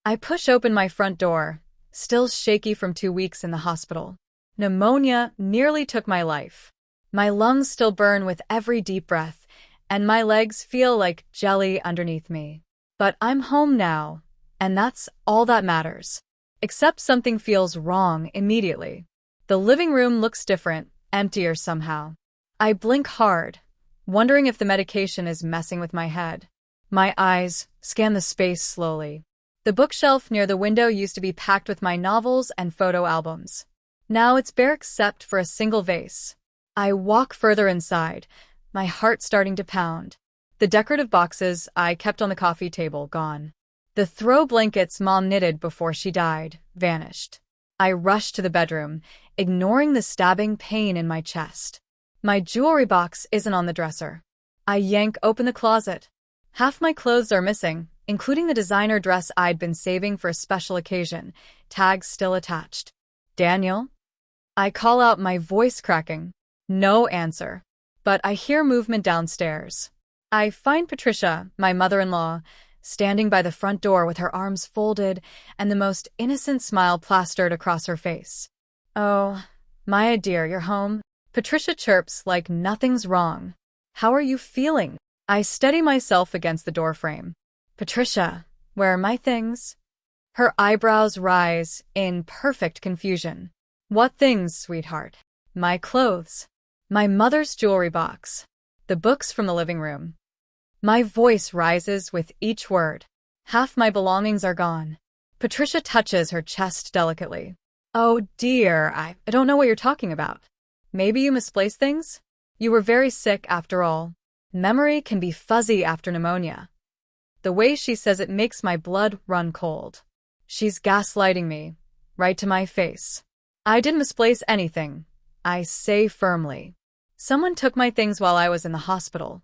I push open my front door, still shaky from 2 weeks in the hospital. Pneumonia nearly took my life. My lungs still burn with every deep breath, and my legs feel like jelly underneath me. But I'm home now, and that's all that matters. Except something feels wrong immediately. The living room looks different, emptier somehow. I blink hard, wondering if the medication is messing with my head. My eyes scan the space slowly. The bookshelf near the window used to be packed with my novels and photo albums. Now it's bare except for a single vase. I walk further inside, my heart starting to pound. The decorative boxes I kept on the coffee table gone. The throw blankets Mom knitted before she died vanished. I rush to the bedroom, ignoring the stabbing pain in my chest. My jewelry box isn't on the dresser. I yank open the closet. Half my clothes are missing, including the designer dress I'd been saving for a special occasion, tags still attached. Daniel? I call out, my voice cracking. No answer. But I hear movement downstairs. I find Patricia, my mother-in-law, standing by the front door with her arms folded and the most innocent smile plastered across her face. "Oh, Maya dear, you're home?" Patricia chirps like nothing's wrong. "How are you feeling?" I steady myself against the doorframe. "Patricia, where are my things?" Her eyebrows rise in perfect confusion. "What things, sweetheart?" "My clothes. My mother's jewelry box. The books from the living room." My voice rises with each word. "Half my belongings are gone." Patricia touches her chest delicately. "Oh dear, I don't know what you're talking about. Maybe you misplaced things? You were very sick after all. Memory can be fuzzy after pneumonia." The way she says it makes my blood run cold. She's gaslighting me, right to my face. "I didn't misplace anything," I say firmly. "Someone took my things while I was in the hospital."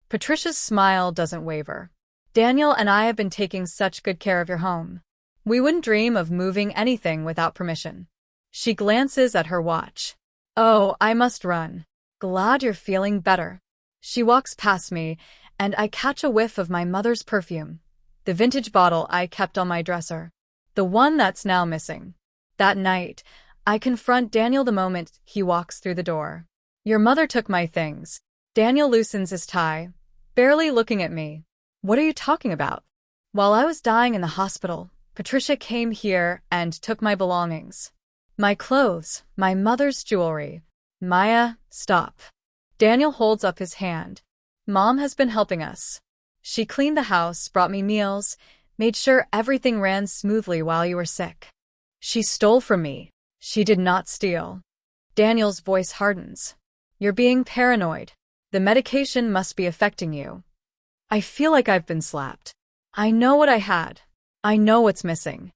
Patricia's smile doesn't waver. "Daniel and I have been taking such good care of your home. We wouldn't dream of moving anything without permission." She glances at her watch. "Oh, I must run. Glad you're feeling better." She walks past me, and I catch a whiff of my mother's perfume, the vintage bottle I kept on my dresser, the one that's now missing. That night, I confront Daniel the moment he walks through the door. "Your mother took my things." Daniel loosens his tie, barely looking at me. "What are you talking about?" "While I was dying in the hospital, Patricia came here and took my belongings. My clothes, my mother's jewelry." "Maya, stop." Daniel holds up his hand. "Mom has been helping us. She cleaned the house, brought me meals, made sure everything ran smoothly while you were sick. She stole from me. She did not steal." Daniel's voice hardens. "You're being paranoid. The medication must be affecting you." I feel like I've been slapped. I know what I had. I know what's missing.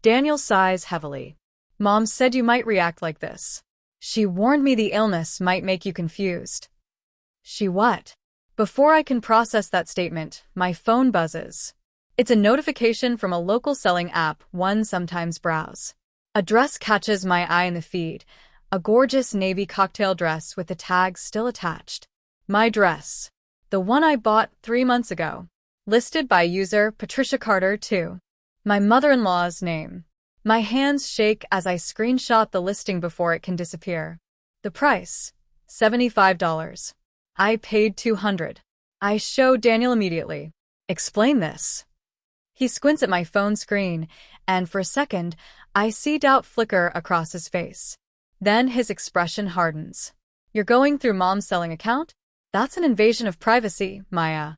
Daniel sighs heavily. "Mom said you might react like this. She warned me the illness might make you confused." "She what?" Before I can process that statement, my phone buzzes. It's a notification from a local selling app one sometimes browse. A dress catches my eye in the feed, a gorgeous navy cocktail dress with the tag still attached. My dress. The one I bought 3 months ago. Listed by user Patricia Carter 2. My mother-in-law's name. My hands shake as I screenshot the listing before it can disappear. The price, $75. I paid $200. I show Daniel immediately. "Explain this." He squints at my phone screen, and for a second, I see doubt flicker across his face. Then his expression hardens. "You're going through Mom's selling account? That's an invasion of privacy, Maya."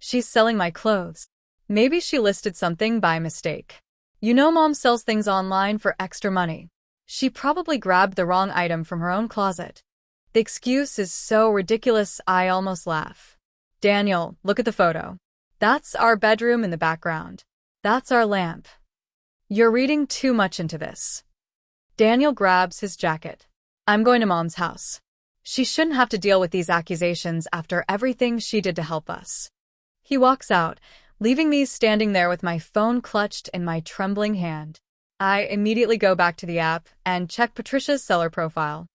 "She's selling my clothes. Maybe she listed something by mistake. You know Mom sells things online for extra money. She probably grabbed the wrong item from her own closet." The excuse is so ridiculous I almost laugh. "Daniel, look at the photo. That's our bedroom in the background. That's our lamp. You're reading too much into this." Daniel grabs his jacket. "I'm going to Mom's house. She shouldn't have to deal with these accusations after everything she did to help us." He walks out, leaving me standing there with my phone clutched in my trembling hand. I immediately go back to the app and check Patricia's seller profile.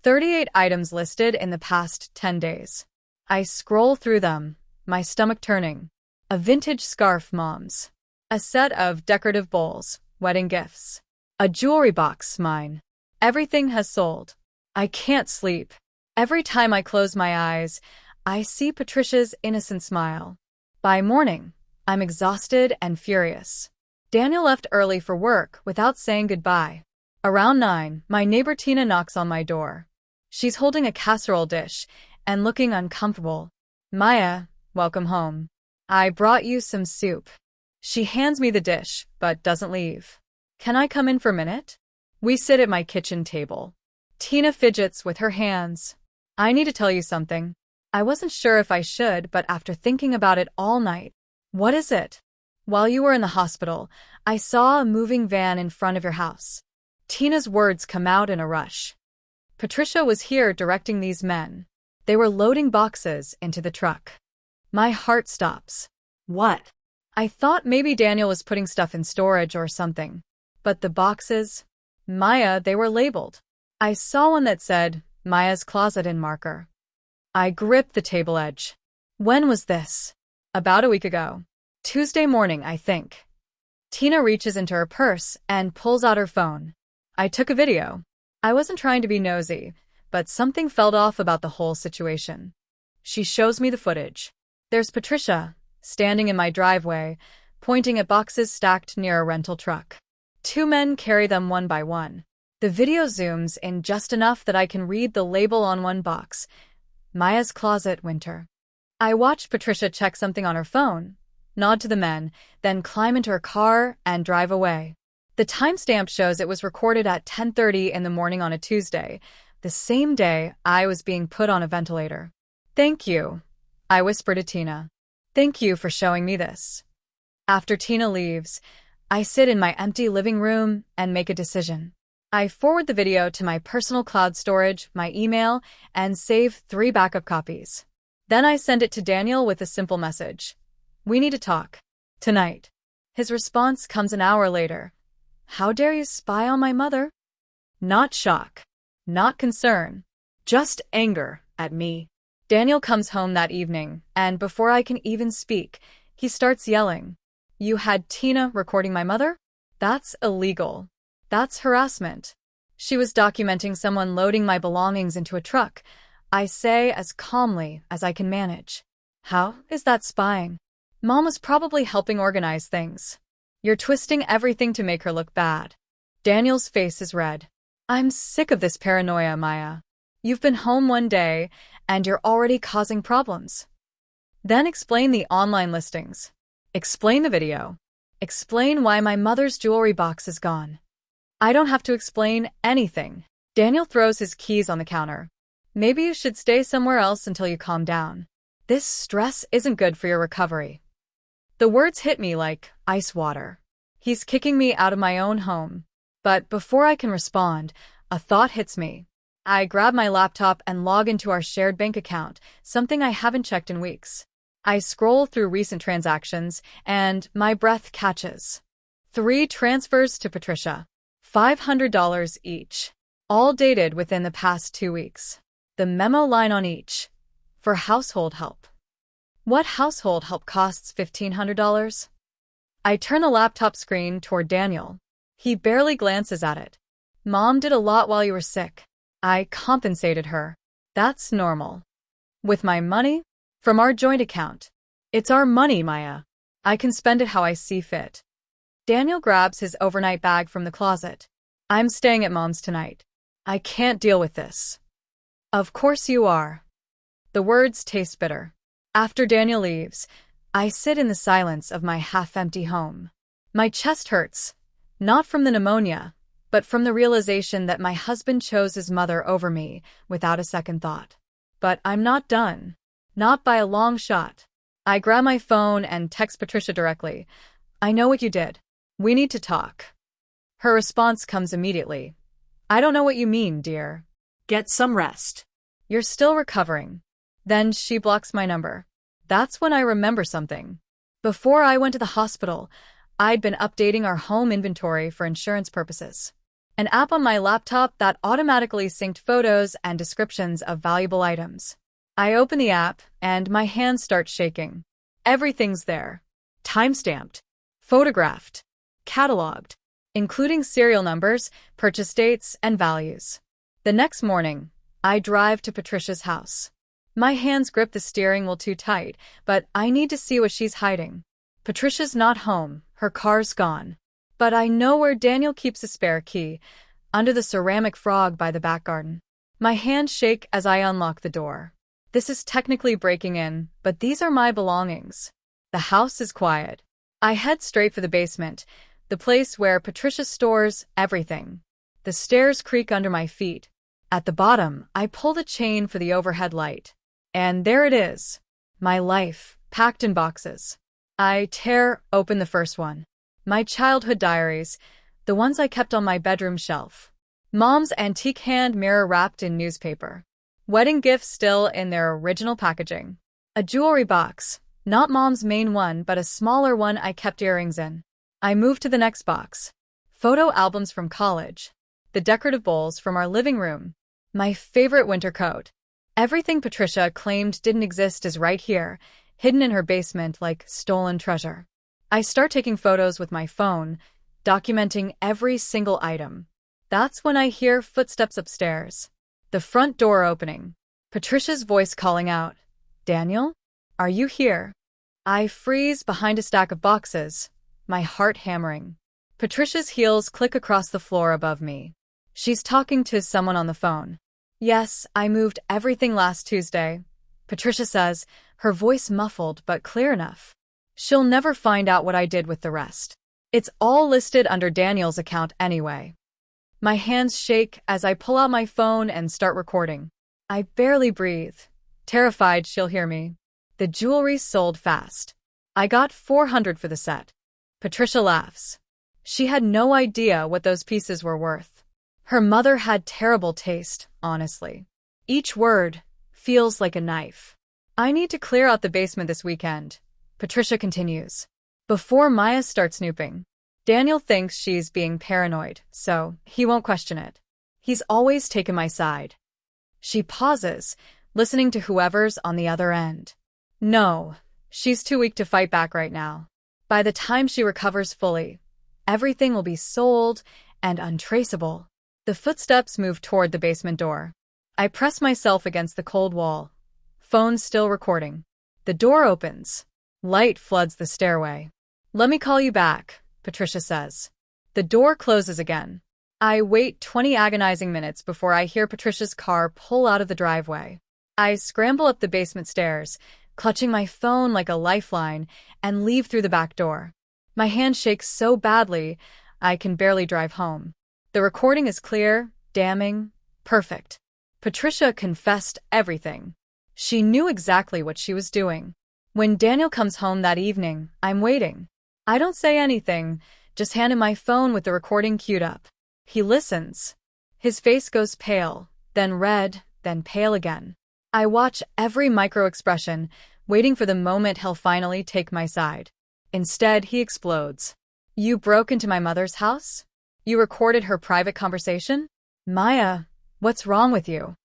38 items listed in the past 10 days. I scroll through them, my stomach turning. A vintage scarf Mom's A set of decorative bowls, wedding gifts. A jewelry box, mine. Everything has sold. I can't sleep. Every time I close my eyes, I see Patricia's innocent smile. By morning, I'm exhausted and furious. Daniel left early for work without saying goodbye. Around 9, my neighbor Tina knocks on my door. She's holding a casserole dish and looking uncomfortable. Maya, welcome home. I brought you some soup. She hands me the dish, but doesn't leave. Can I come in for a minute? We sit at my kitchen table. Tina fidgets with her hands. I need to tell you something. I wasn't sure if I should, but after thinking about it all night. What is it? While you were in the hospital, I saw a moving van in front of your house. Tina's words come out in a rush. Patricia was here directing these men. They were loading boxes into the truck. My heart stops. What? I thought maybe Daniel was putting stuff in storage or something. But the boxes? Maya, they were labeled. I saw one that said, Maya's closet in marker. I gripped the table edge. When was this? About a week ago. Tuesday morning, I think. Tina reaches into her purse and pulls out her phone. I took a video. I wasn't trying to be nosy, but something felt off about the whole situation. She shows me the footage. There's Patricia, standing in my driveway, pointing at boxes stacked near a rental truck. 2 men carry them one by one. The video zooms in just enough that I can read the label on one box, Maya's Closet, Winter. I watch Patricia check something on her phone, nod to the men, then climb into her car and drive away. The timestamp shows it was recorded at 10:30 in the morning on a Tuesday, the same day I was being put on a ventilator. Thank you, I whisper to Tina. Thank you for showing me this. After Tina leaves, I sit in my empty living room and make a decision. I forward the video to my personal cloud storage, my email, and save 3 backup copies. Then I send it to Daniel with a simple message. We need to talk. Tonight. His response comes an hour later. How dare you spy on my mother? Not shock. Not concern. Just anger at me. Daniel comes home that evening, and before I can even speak, he starts yelling. You had Tina recording my mother? That's illegal. That's harassment. She was documenting someone loading my belongings into a truck. I say as calmly as I can manage. How is that spying? Mom was probably helping organize things. You're twisting everything to make her look bad. Daniel's face is red. I'm sick of this paranoia, Maya. You've been home one day, and you're already causing problems. Then explain the online listings. Explain the video. Explain why my mother's jewelry box is gone. I don't have to explain anything. Daniel throws his keys on the counter. Maybe you should stay somewhere else until you calm down. This stress isn't good for your recovery. The words hit me like ice water. He's kicking me out of my own home. But before I can respond, a thought hits me. I grab my laptop and log into our shared bank account, something I haven't checked in weeks. I scroll through recent transactions, and my breath catches. 3 transfers to Patricia. $500 each. All dated within the past 2 weeks. The memo line on each. For household help. What household help costs $1,500? I turn the laptop screen toward Daniel. He barely glances at it. Mom did a lot while you were sick. I compensated her. That's normal. With my money? From our joint account. It's our money, Maya. I can spend it how I see fit. Daniel grabs his overnight bag from the closet. I'm staying at Mom's tonight. I can't deal with this. Of course you are. The words taste bitter. After Daniel leaves, I sit in the silence of my half-empty home. My chest hurts, not from the pneumonia, but from the realization that my husband chose his mother over me without a second thought. But I'm not done. Not by a long shot. I grab my phone and text Patricia directly. I know what you did. We need to talk. Her response comes immediately. I don't know what you mean, dear. Get some rest. You're still recovering. Then she blocks my number. That's when I remember something. Before I went to the hospital, I'd been updating our home inventory for insurance purposes. An app on my laptop that automatically synced photos and descriptions of valuable items. I open the app, and my hands start shaking. Everything's there. Timestamped. photographed, cataloged, including serial numbers, purchase dates, and values. The next morning, I drive to Patricia's house. My hands grip the steering wheel too tight, but I need to see what she's hiding. Patricia's not home, her car's gone. But I know where Daniel keeps a spare key, under the ceramic frog by the back garden. My hands shake as I unlock the door. This is technically breaking in, but these are my belongings. The house is quiet. I head straight for the basement, the place where Patricia stores everything. The stairs creak under my feet. At the bottom, I pull the chain for the overhead light. And there it is. My life, packed in boxes. I tear open the first one. My childhood diaries, the ones I kept on my bedroom shelf. Mom's antique hand mirror wrapped in newspaper. Wedding gifts still in their original packaging. A jewelry box, not Mom's main one but a smaller one I kept earrings in. I move to the next box. Photo albums from college. The decorative bowls from our living room. My favorite winter coat. Everything Patricia claimed didn't exist is right here, hidden in her basement like stolen treasure. I start taking photos with my phone, documenting every single item. That's when I hear footsteps upstairs. The front door opening. Patricia's voice calling out, "Daniel? Are you here?" I freeze behind a stack of boxes, my heart hammering. Patricia's heels click across the floor above me. She's talking to someone on the phone. "Yes, I moved everything last Tuesday," Patricia says, her voice muffled but clear enough. She'll never find out what I did with the rest. It's all listed under Daniel's account anyway. My hands shake as I pull out my phone and start recording. I barely breathe, terrified she'll hear me. The jewelry sold fast. I got $400 for the set. Patricia laughs. She had no idea what those pieces were worth. Her mother had terrible taste, honestly. Each word feels like a knife. I need to clear out the basement this weekend, Patricia continues, before Maya starts snooping. Daniel thinks she's being paranoid, so he won't question it. He's always taken my side. She pauses, listening to whoever's on the other end. No, she's too weak to fight back right now. By the time she recovers fully, everything will be sold and untraceable. The footsteps move toward the basement door. I press myself against the cold wall. Phone still recording. The door opens. Light floods the stairway. "Let me call you back," Patricia says. The door closes again. I wait 20 agonizing minutes before I hear Patricia's car pull out of the driveway. I scramble up the basement stairs, clutching my phone like a lifeline, and leave through the back door. My hand shakes so badly, I can barely drive home. The recording is clear, damning, perfect. Patricia confessed everything. She knew exactly what she was doing. When Daniel comes home that evening, I'm waiting. I don't say anything, just hand him my phone with the recording queued up. He listens. His face goes pale, then red, then pale again. I watch every micro-expression, waiting for the moment he'll finally take my side. Instead, he explodes. "You broke into my mother's house? You recorded her private conversation? Maya, what's wrong with you?"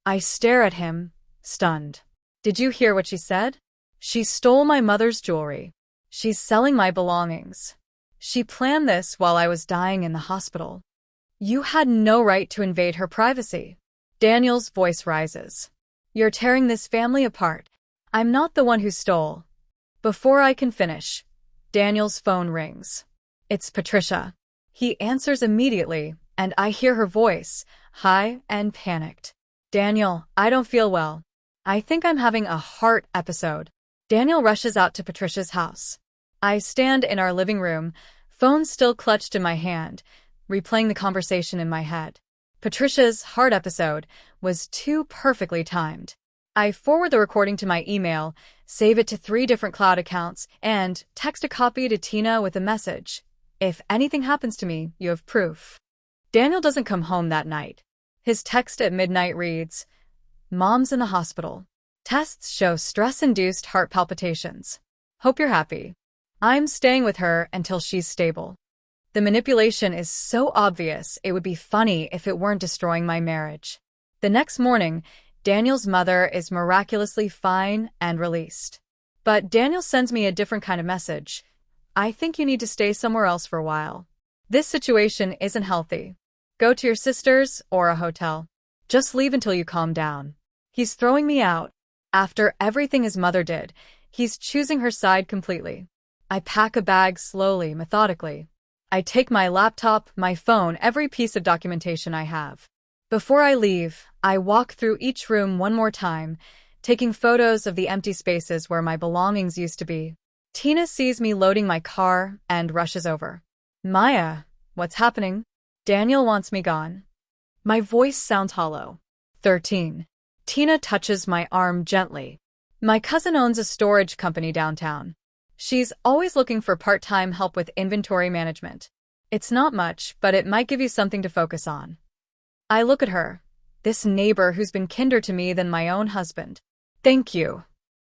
I stare at him, stunned. "Did you hear what she said? She stole my mother's jewelry. She's selling my belongings. She planned this while I was dying in the hospital. You had no right to invade her privacy." Daniel's voice rises. "You're tearing this family apart. I'm not the one who stole." Before I can finish, Daniel's phone rings. It's Patricia. He answers immediately, and I hear her voice, high and panicked. "Daniel, I don't feel well. I think I'm having a heart episode." Daniel rushes out to Patricia's house. I stand in our living room, phone still clutched in my hand, replaying the conversation in my head. Patricia's heart episode was too perfectly timed. I forward the recording to my email, save it to 3 different cloud accounts, and text a copy to Tina with a message. "If anything happens to me, you have proof." Daniel doesn't come home that night. His text at midnight reads, "Mom's in the hospital. Tests show stress-induced heart palpitations. Hope you're happy. I'm staying with her until she's stable." The manipulation is so obvious it would be funny if it weren't destroying my marriage. The next morning, Daniel's mother is miraculously fine and released. But Daniel sends me a different kind of message, I think you need to stay somewhere else for a while. This situation isn't healthy. Go to your sister's or a hotel. Just leave until you calm down. He's throwing me out. After everything his mother did, he's choosing her side completely. I pack a bag slowly, methodically. I take my laptop, my phone, every piece of documentation I have. Before I leave, I walk through each room one more time, taking photos of the empty spaces where my belongings used to be. Tina sees me loading my car and rushes over. Maya, what's happening? Daniel wants me gone. My voice sounds hollow. 13. Tina touches my arm gently. My cousin owns a storage company downtown. She's always looking for part-time help with inventory management. It's not much, but it might give you something to focus on. I look at her, this neighbor who's been kinder to me than my own husband. Thank you.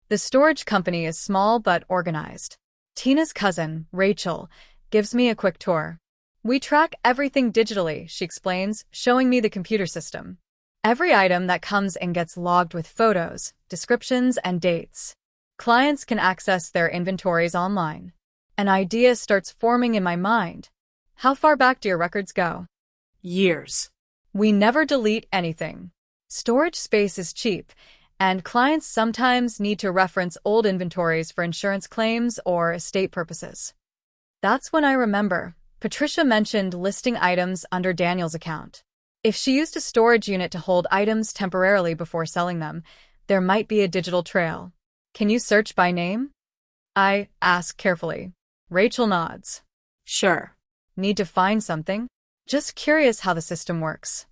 The storage company is small but organized. Tina's cousin, Rachel, gives me a quick tour. We track everything digitally, she explains, showing me the computer system. Every item that comes in gets logged with photos, descriptions, and dates. Clients can access their inventories online. An idea starts forming in my mind. How far back do your records go? Years. We never delete anything. Storage space is cheap, and clients sometimes need to reference old inventories for insurance claims or estate purposes. That's when I remember. Patricia mentioned listing items under Daniel's account. If she used a storage unit to hold items temporarily before selling them, there might be a digital trail. Can you search by name? I ask carefully. Rachel nods. Sure. Need to find something? Just curious how the system works.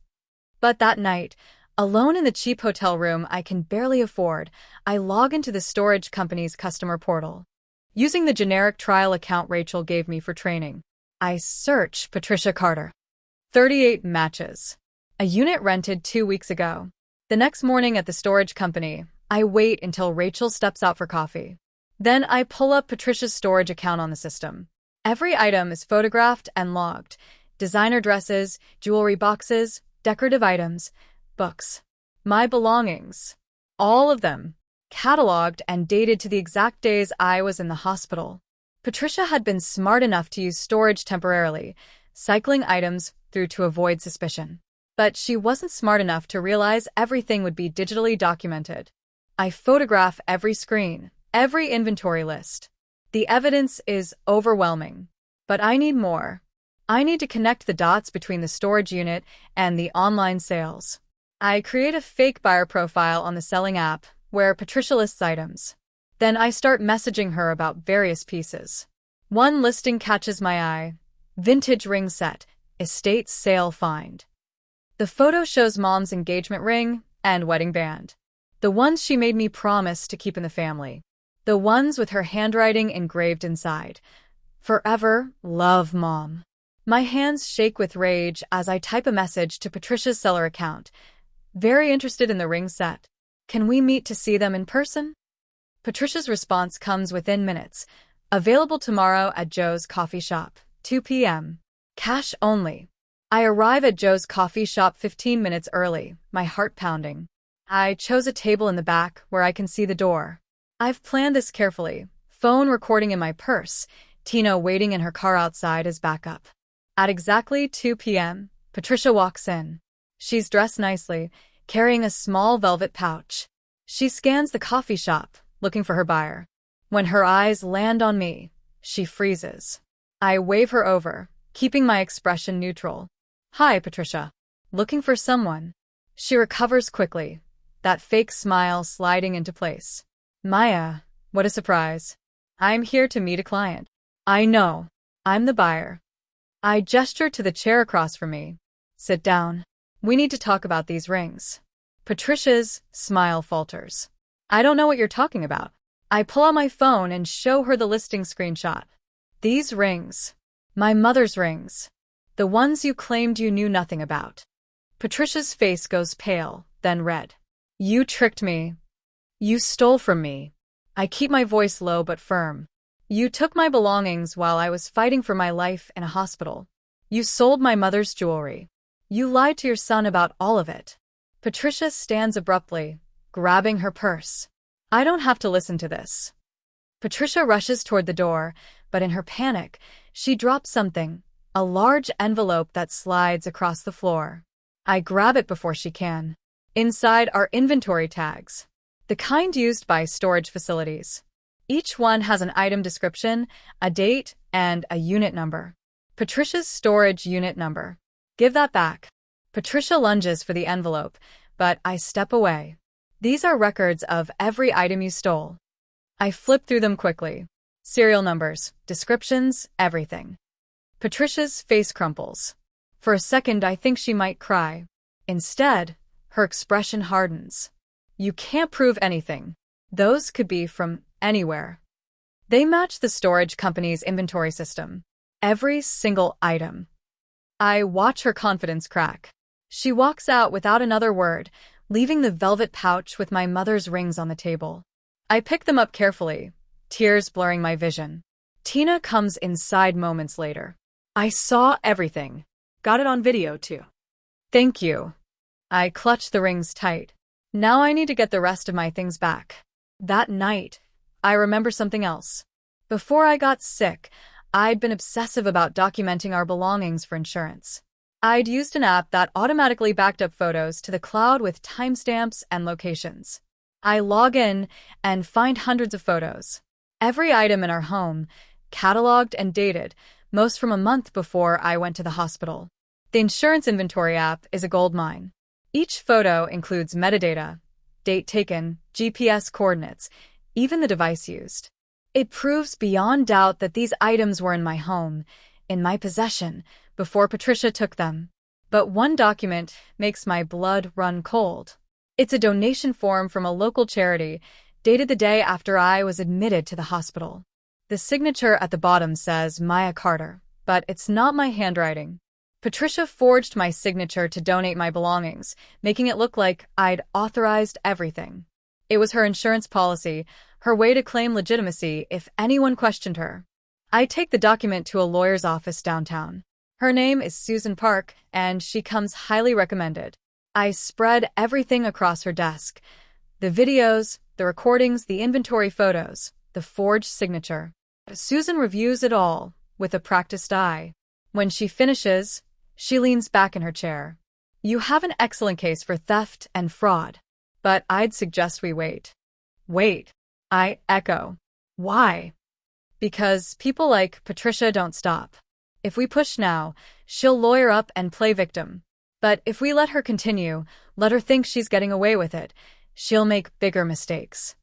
But that night, alone in the cheap hotel room I can barely afford, I log into the storage company's customer portal. Using the generic trial account Rachel gave me for training, I search Patricia Carter. 38 matches. A unit rented 2 weeks ago. The next morning at the storage company, I wait until Rachel steps out for coffee. Then I pull up Patricia's storage account on the system. Every item is photographed and logged. Designer dresses, jewelry boxes, decorative items, books. My belongings. All of them. Cataloged and dated to the exact days I was in the hospital. Patricia had been smart enough to use storage temporarily, cycling items through to avoid suspicion. But she wasn't smart enough to realize everything would be digitally documented. I photograph every screen, every inventory list. The evidence is overwhelming. But I need more. I need to connect the dots between the storage unit and the online sales. I create a fake buyer profile on the selling app where Patricia lists items. Then I start messaging her about various pieces. One listing catches my eye. Vintage ring set, estate sale find. The photo shows Mom's engagement ring and wedding band. The ones she made me promise to keep in the family. The ones with her handwriting engraved inside. Forever, love, Mom. My hands shake with rage as I type a message to Patricia's seller account. Very interested in the ring set. Can we meet to see them in person? Patricia's response comes within minutes. Available tomorrow at Joe's coffee shop, 2 p.m. Cash only. I arrive at Joe's coffee shop 15 minutes early, my heart pounding. I chose a table in the back where I can see the door. I've planned this carefully. Phone recording in my purse, Tina waiting in her car outside as backup. At exactly 2 p.m., Patricia walks in. She's dressed nicely, carrying a small velvet pouch. She scans the coffee shop, looking for her buyer. When her eyes land on me, she freezes. I wave her over, keeping my expression neutral. Hi, Patricia. Looking for someone. She recovers quickly, that fake smile sliding into place. Maya, what a surprise. I'm here to meet a client. I know. I'm the buyer. I gesture to the chair across from me. Sit down. We need to talk about these rings. Patricia's smile falters. I don't know what you're talking about. I pull out my phone and show her the listing screenshot. These rings. My mother's rings. The ones you claimed you knew nothing about. Patricia's face goes pale, then red. You tricked me. You stole from me. I keep my voice low but firm. You took my belongings while I was fighting for my life in a hospital. You sold my mother's jewelry. You lied to your son about all of it. Patricia stands abruptly, grabbing her purse. I don't have to listen to this. Patricia rushes toward the door, but in her panic, she drops something, a large envelope that slides across the floor. I grab it before she can. Inside are inventory tags, the kind used by storage facilities. Each one has an item description, a date, and a unit number. Patricia's storage unit number. Give that back. Patricia lunges for the envelope, but I step away. These are records of every item you stole. I flip through them quickly. Serial numbers, descriptions, everything. Patricia's face crumples. For a second, I think she might cry. Instead, her expression hardens. You can't prove anything. Those could be from anywhere. They match the storage company's inventory system. Every single item. I watch her confidence crack. She walks out without another word, leaving the velvet pouch with my mother's rings on the table. I pick them up carefully, tears blurring my vision. Tina comes inside moments later. I saw everything. Got it on video, too. Thank you. I clutch the rings tight. Now I need to get the rest of my things back. That night, I remember something else. Before I got sick, I'd been obsessive about documenting our belongings for insurance. I'd used an app that automatically backed up photos to the cloud with timestamps and locations. I log in and find hundreds of photos. Every item in our home, cataloged and dated, most from a month before I went to the hospital. The insurance inventory app is a goldmine. Each photo includes metadata, date taken, GPS coordinates, even the device used. It proves beyond doubt that these items were in my home, in my possession, before Patricia took them. But one document makes my blood run cold. It's a donation form from a local charity, dated the day after I was admitted to the hospital. The signature at the bottom says Maya Carter, but it's not my handwriting. Patricia forged my signature to donate my belongings, making it look like I'd authorized everything. It was her insurance policy, her way to claim legitimacy if anyone questioned her. I take the document to a lawyer's office downtown. Her name is Susan Park, and she comes highly recommended. I spread everything across her desk. The videos, the recordings, the inventory photos, the forged signature. Susan reviews it all, with a practiced eye. When she finishes, she leans back in her chair. You have an excellent case for theft and fraud, but I'd suggest we wait. Wait, I echo. Why? Because people like Patricia don't stop. If we push now, she'll lawyer up and play victim. But if we let her continue, let her think she's getting away with it, she'll make bigger mistakes.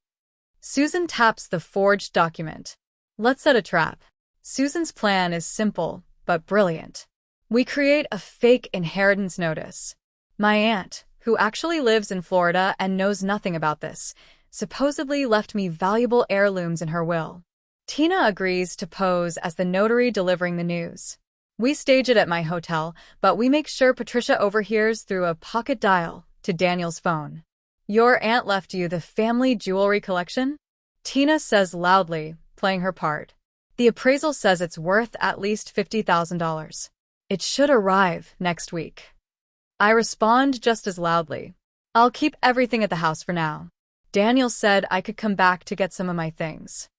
Susan taps the forged document. Let's set a trap. Susan's plan is simple, but brilliant. We create a fake inheritance notice. My aunt, who actually lives in Florida and knows nothing about this, supposedly left me valuable heirlooms in her will. Tina agrees to pose as the notary delivering the news. We stage it at my hotel, but we make sure Patricia overhears through a pocket dial to Daniel's phone. Your aunt left you the family jewelry collection? Tina says loudly, playing her part. The appraisal says it's worth at least $50,000. It should arrive next week. I respond just as loudly. I'll keep everything at the house for now. Daniel said I could come back to get some of my things.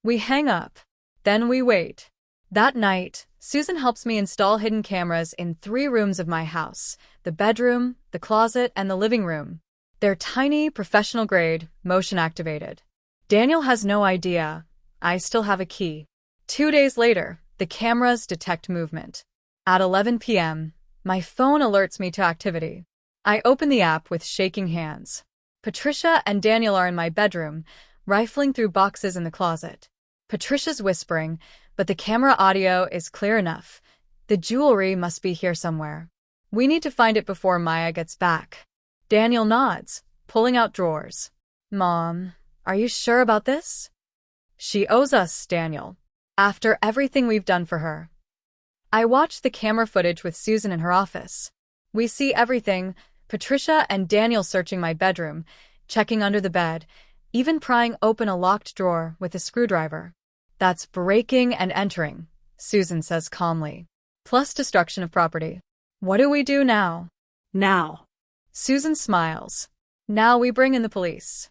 We hang up. Then we wait. That night, Susan helps me install hidden cameras in 3 rooms of my house, the bedroom, the closet, and the living room. They're tiny, professional-grade, motion-activated. Daniel has no idea. I still have a key. 2 days later, the cameras detect movement. At 11 p.m., my phone alerts me to activity. I open the app with shaking hands. Patricia and Daniel are in my bedroom, rifling through boxes in the closet. Patricia's whispering, but the camera audio is clear enough. The jewelry must be here somewhere. We need to find it before Maya gets back. Daniel nods, pulling out drawers. Mom, are you sure about this? She owes us, Daniel. After everything we've done for her. I watch the camera footage with Susan in her office. We see everything, Patricia and Daniel searching my bedroom, checking under the bed, even prying open a locked drawer with a screwdriver. That's breaking and entering, Susan says calmly. Plus destruction of property. What do we do now? Now. Susan smiles. Now we bring in the police.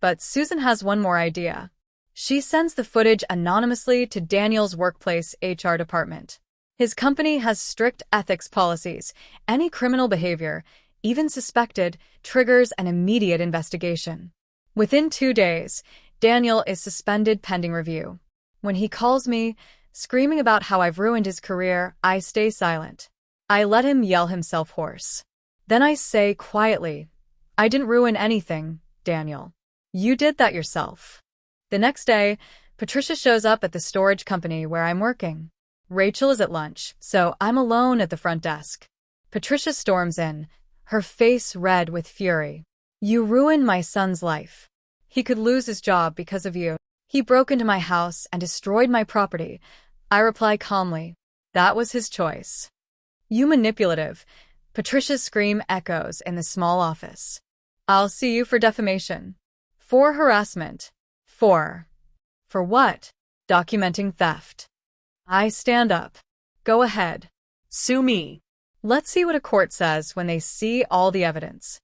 But Susan has one more idea. She sends the footage anonymously to Daniel's workplace HR department. His company has strict ethics policies. Any criminal behavior, even suspected, triggers an immediate investigation. Within 2 days, Daniel is suspended pending review. When he calls me, screaming about how I've ruined his career, I stay silent. I let him yell himself hoarse. Then I say quietly, "I didn't ruin anything, Daniel. You did that yourself." The next day, Patricia shows up at the storage company where I'm working. Rachel is at lunch, so I'm alone at the front desk. Patricia storms in, her face red with fury. "You ruined my son's life. He could lose his job because of you. He broke into my house and destroyed my property." I reply calmly, "That was his choice." "You manipulative." Patricia's scream echoes in the small office. "I'll see you for defamation." "For harassment." For what?" "Documenting theft." I stand up. "Go ahead. Sue me." Let's see what a court says when they see all the evidence.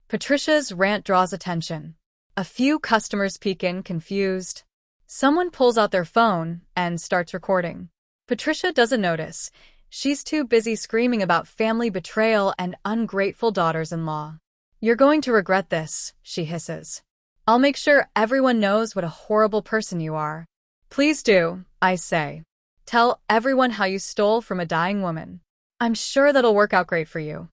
Patricia's rant draws attention. A few customers peek in, confused. Someone pulls out their phone and starts recording. Patricia doesn't notice. She's too busy screaming about family betrayal and ungrateful daughters-in-law. "You're going to regret this," she hisses. "I'll make sure everyone knows what a horrible person you are." "Please do," I say. "Tell everyone how you stole from a dying woman. I'm sure that'll work out great for you."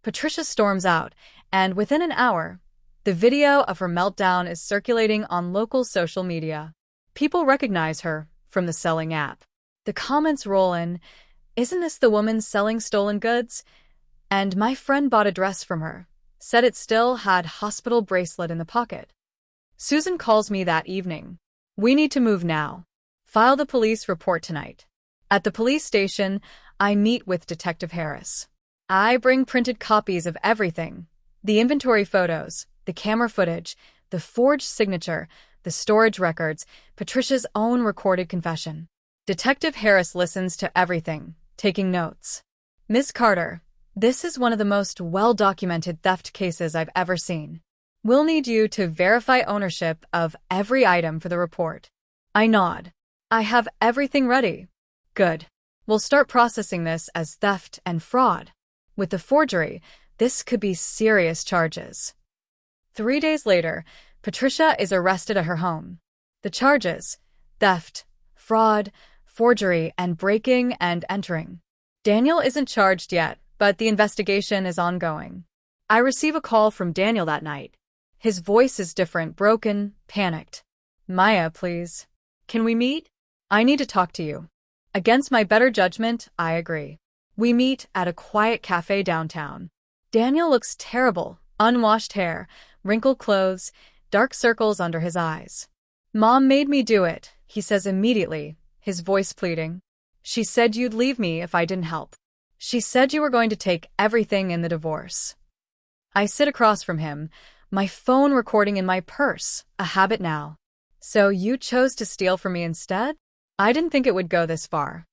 Patricia storms out, and within an hour, the video of her meltdown is circulating on local social media. People recognize her from the selling app. The comments roll in, "Isn't this the woman selling stolen goods? And my friend bought a dress from her. Said it still had hospital bracelet in the pocket." Susan calls me that evening. "We need to move now. File the police report tonight." At the police station, I meet with Detective Harris. I bring printed copies of everything: the inventory photos, the camera footage, the forged signature, the storage records, Patricia's own recorded confession. Detective Harris listens to everything, taking notes. "Miss Carter, this is one of the most well-documented theft cases I've ever seen. We'll need you to verify ownership of every item for the report." I nod. "I have everything ready." "Good. We'll start processing this as theft and fraud. With the forgery, this could be serious charges." 3 days later, Patricia is arrested at her home. The charges: theft, fraud, forgery, and breaking and entering. Daniel isn't charged yet, but the investigation is ongoing. I receive a call from Daniel that night. His voice is different, broken, panicked. "Maya, please. Can we meet? I need to talk to you." Against my better judgment, I agree. We meet at a quiet cafe downtown. Daniel looks terrible: unwashed hair, wrinkled clothes, dark circles under his eyes. "Mom made me do it," he says immediately, his voice pleading. "She said you'd leave me if I didn't help. She said you were going to take everything in the divorce." I sit across from him, my phone recording in my purse, a habit now. "So you chose to steal from me instead? I didn't think it would go this far."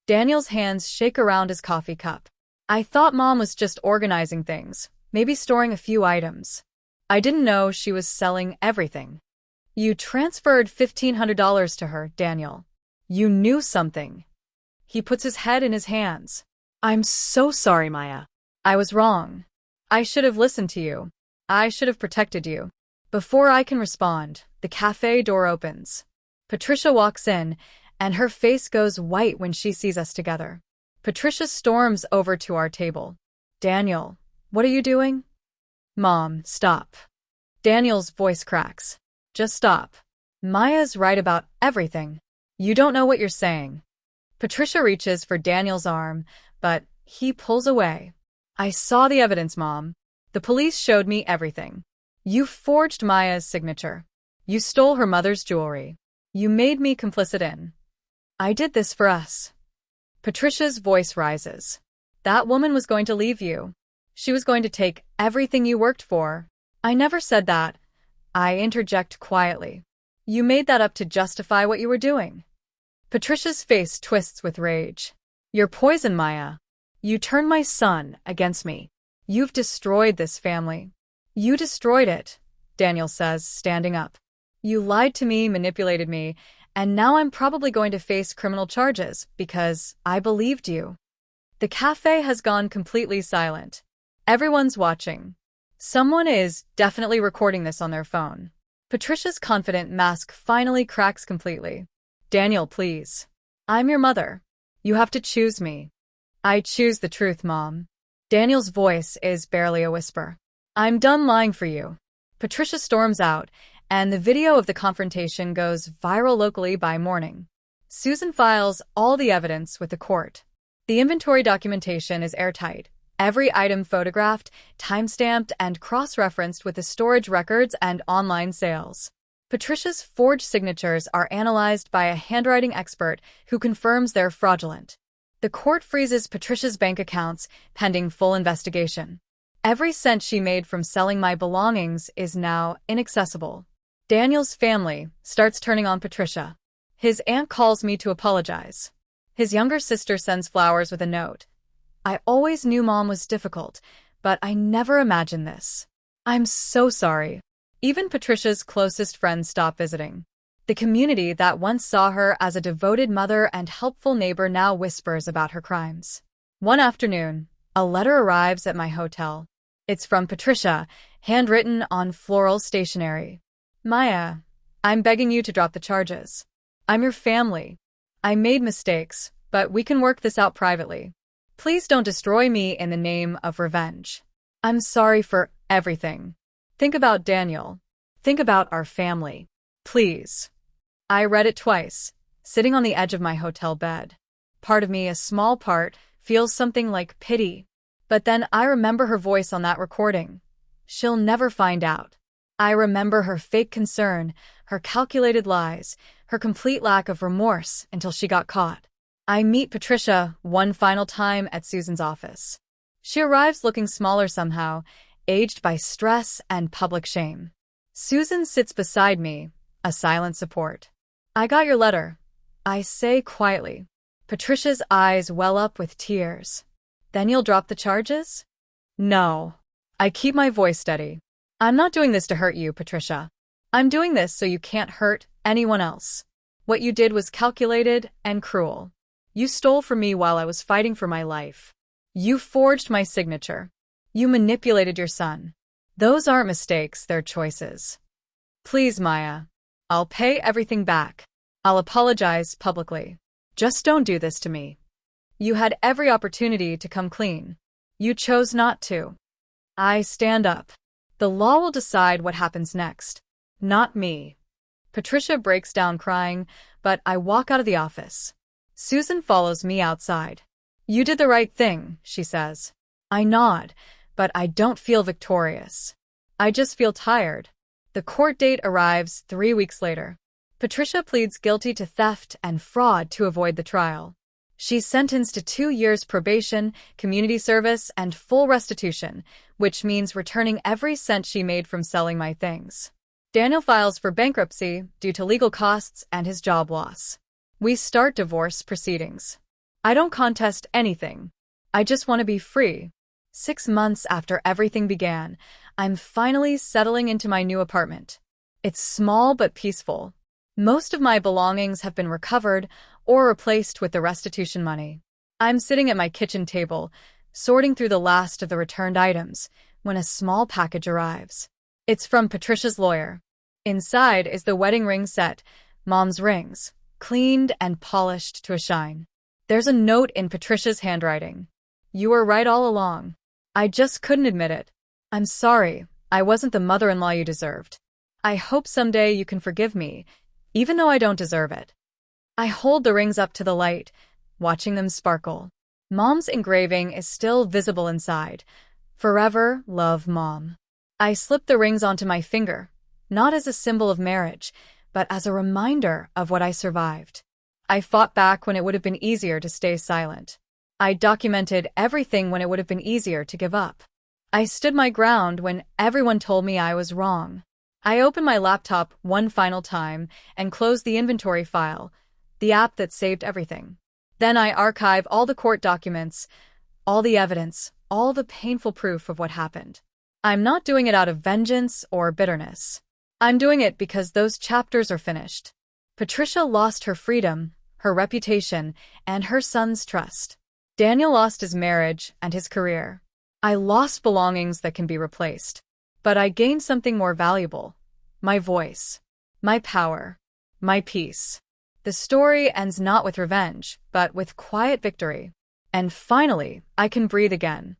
Daniel's hands shake around his coffee cup. "I thought Mom was just organizing things, maybe storing a few items. I didn't know she was selling everything." "You transferred $1,500 to her, Daniel. You knew something." He puts his head in his hands. "I'm so sorry, Maya. I was wrong. I should have listened to you. I should have protected you." Before I can respond, the cafe door opens. Patricia walks in, and her face goes white when she sees us together. Patricia storms over to our table. "Daniel, what are you doing?" "Mom, stop." Daniel's voice cracks. "Just stop. Maya's right about everything. You don't know what you're saying." Patricia reaches for Daniel's arm, but he pulls away. "I saw the evidence, Mom. The police showed me everything. You forged Maya's signature. You stole her mother's jewelry. You made me complicit in. I did this for us." Patricia's voice rises. "That woman was going to leave you. She was going to take everything you worked for." "I never said that," I interject quietly. "You made that up to justify what you were doing." Patricia's face twists with rage. "You're poison, Maya. You turned my son against me. You've destroyed this family." "You destroyed it," Daniel says, standing up. You lied to me, manipulated me, and now I'm probably going to face criminal charges because I believed you. The cafe has gone completely silent. Everyone's watching. Someone is definitely recording this on their phone. Patricia's confident mask finally cracks completely. Daniel, please. I'm your mother. You have to choose me. I choose the truth, Mom. Daniel's voice is barely a whisper. I'm done lying for you. Patricia storms out, and the video of the confrontation goes viral locally by morning. Susan files all the evidence with the court. The inventory documentation is airtight. Every item photographed, timestamped, and cross-referenced with the storage records and online sales. Patricia's forged signatures are analyzed by a handwriting expert who confirms they're fraudulent. The court freezes Patricia's bank accounts, pending full investigation. Every cent she made from selling my belongings is now inaccessible. Daniel's family starts turning on Patricia. His aunt calls me to apologize. His younger sister sends flowers with a note. I always knew Mom was difficult, but I never imagined this. I'm so sorry. Even Patricia's closest friends stop visiting. The community that once saw her as a devoted mother and helpful neighbor now whispers about her crimes. One afternoon, a letter arrives at my hotel. It's from Patricia, handwritten on floral stationery. Maya, I'm begging you to drop the charges. I'm your family. I made mistakes, but we can work this out privately. Please don't destroy me in the name of revenge. I'm sorry for everything. Think about Daniel. Think about our family. Please. I read it twice, sitting on the edge of my hotel bed. Part of me, a small part, feels something like pity. But then I remember her voice on that recording. She'll never find out. I remember her fake concern, her calculated lies, her complete lack of remorse until she got caught. I meet Patricia one final time at Susan's office. She arrives looking smaller somehow, aged by stress and public shame. Susan sits beside me, a silent support. I got your letter, I say quietly. Patricia's eyes well up with tears. Then you'll drop the charges? No. I keep my voice steady. I'm not doing this to hurt you, Patricia. I'm doing this so you can't hurt anyone else. What you did was calculated and cruel. You stole from me while I was fighting for my life. You forged my signature. You manipulated your son. Those aren't mistakes, they're choices. Please, Maya. I'll pay everything back. I'll apologize publicly. Just don't do this to me. You had every opportunity to come clean. You chose not to. I stand up. The law will decide what happens next. Not me. Patricia breaks down crying, but I walk out of the office. Susan follows me outside. You did the right thing, she says. I nod, but I don't feel victorious. I just feel tired. The court date arrives 3 weeks later. Patricia pleads guilty to theft and fraud to avoid the trial. She's sentenced to 2 years probation, community service, and full restitution, which means returning every cent she made from selling my things. Daniel files for bankruptcy due to legal costs and his job loss. We start divorce proceedings. I don't contest anything. I just want to be free. 6 months after everything began, I'm finally settling into my new apartment. It's small but peaceful. Most of my belongings have been recovered or replaced with the restitution money. I'm sitting at my kitchen table, sorting through the last of the returned items, when a small package arrives. It's from Patricia's lawyer. Inside is the wedding ring set, Mom's rings, cleaned and polished to a shine. There's a note in Patricia's handwriting. You were right all along. I just couldn't admit it. I'm sorry, I wasn't the mother-in-law you deserved. I hope someday you can forgive me, even though I don't deserve it. I hold the rings up to the light, watching them sparkle. Mom's engraving is still visible inside. Forever, love, Mom. I slip the rings onto my finger, not as a symbol of marriage, but as a reminder of what I survived. I fought back when it would have been easier to stay silent. I documented everything when it would have been easier to give up. I stood my ground when everyone told me I was wrong. I opened my laptop one final time and closed the inventory file, the app that saved everything. Then I archive all the court documents, all the evidence, all the painful proof of what happened. I'm not doing it out of vengeance or bitterness. I'm doing it because those chapters are finished. Patricia lost her freedom, her reputation, and her son's trust. Daniel lost his marriage and his career. I lost belongings that can be replaced. But I gained something more valuable. My voice. My power. My peace. The story ends not with revenge, but with quiet victory. And finally, I can breathe again.